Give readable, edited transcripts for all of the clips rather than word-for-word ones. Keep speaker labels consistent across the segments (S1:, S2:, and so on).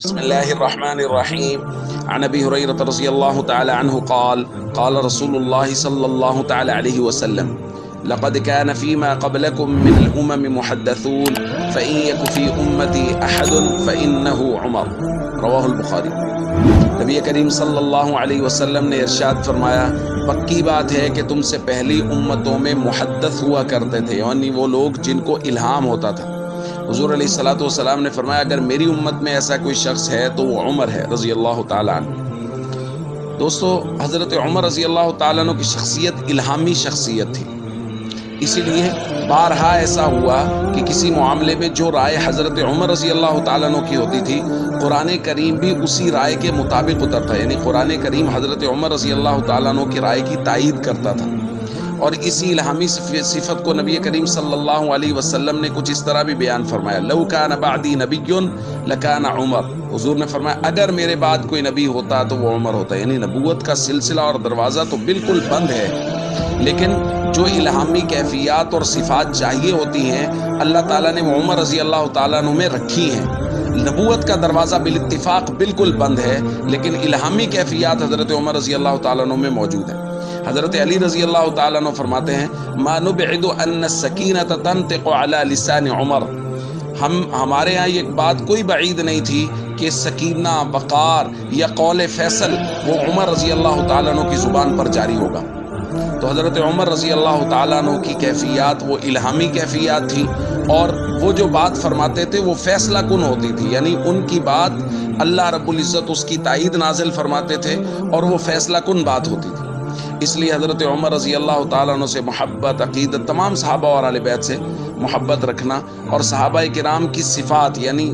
S1: بسم الله الرحمن الرحيم. عن ابي هريره رضي الله تعالى عنه قال قال رسول الله صلى الله تعالى عليه وسلم لقد كان فيما قبلكم من الامم محدثون فان يك في امتي احد فانه عمر. رواہ البخاری۔ نبی کریم صلی اللہ علیہ وسلم نے ارشاد فرمایا، پکی بات ہے کہ تم سے پہلی امتوں میں محدث ہوا کرتے تھے، یعنی وہ لوگ جن کو الہام ہوتا تھا۔ حضور علیہ الصلوۃ والسلام نے فرمایا اگر میری امت میں ایسا کوئی شخص ہے تو وہ عمر ہے رضی اللہ تعالیٰ عنہ۔ دوستو، حضرت عمر رضی اللہ تعالیٰ عنہ کی شخصیت الہامی شخصیت تھی، اسی لیے بارہا ایسا ہوا کہ کسی معاملے میں جو رائے حضرت عمر رضی اللہ تعالیٰ عنہ کی ہوتی تھی، قرآن کریم بھی اسی رائے کے مطابق اترتا ہے، یعنی قرآن کریم حضرت عمر رضی اللہ تعالیٰ عنہ کی رائے کی تائید کرتا تھا۔ اور اسی الہامی صفت کو نبی کریم صلی اللہ علیہ وسلم نے کچھ اس طرح بھی بیان فرمایا، لو کان بعدی نبی لکان عمر۔ حضور نے فرمایا اگر میرے بعد کوئی نبی ہوتا تو وہ عمر ہوتا، یعنی نبوت کا سلسلہ اور دروازہ تو بالکل بند ہے، لیکن جو الہامی کیفیات اور صفات چاہیے ہوتی ہیں اللہ تعالیٰ نے وہ عمر رضی اللہ تعالیٰ عنہ میں رکھی ہیں۔ نبوت کا دروازہ بالاتفاق بالکل بند ہے، لیکن الہامی کیفیات حضرت عمر رضی اللہ تعالیٰ عنہ میں موجود ہے۔ حضرت علی رضی اللہ تعالیٰ عنہ فرماتے ہیں ما نبعد ان السکینۃ تنطق علی لسان عمر، ہمارے ہاں یہ بات کوئی بعید نہیں تھی کہ سکینہ، وقار یا قول فیصل وہ عمر رضی اللہ تعالیٰ عنہ کی زبان پر جاری ہوگا۔ تو حضرت عمر رضی اللہ تعالیٰ عنہ کی کیفیات وہ الہامی کیفیات تھی، اور وہ جو بات فرماتے تھے وہ فیصلہ کن ہوتی تھی، یعنی ان کی بات اللہ رب العزت اس کی تائید نازل فرماتے تھے اور وہ فیصلہ کن بات ہوتی تھی۔ اس لیے حضرت عمر رضی اللہ تعالیٰ عنہ سے محبت، عقیدت، تمام صحابہ اور اہل بیت سے محبت رکھنا، اور صحابہ کرام کی صفات، یعنی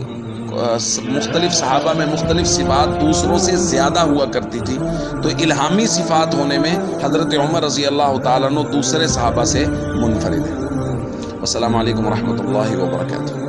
S1: مختلف صحابہ میں مختلف صفات دوسروں سے زیادہ ہوا کرتی تھی، تو الہامی صفات ہونے میں حضرت عمر رضی اللہ تعالیٰ عنہ دوسرے صحابہ سے منفرد ہے۔ السلام علیکم ورحمۃ اللہ وبرکاتہ۔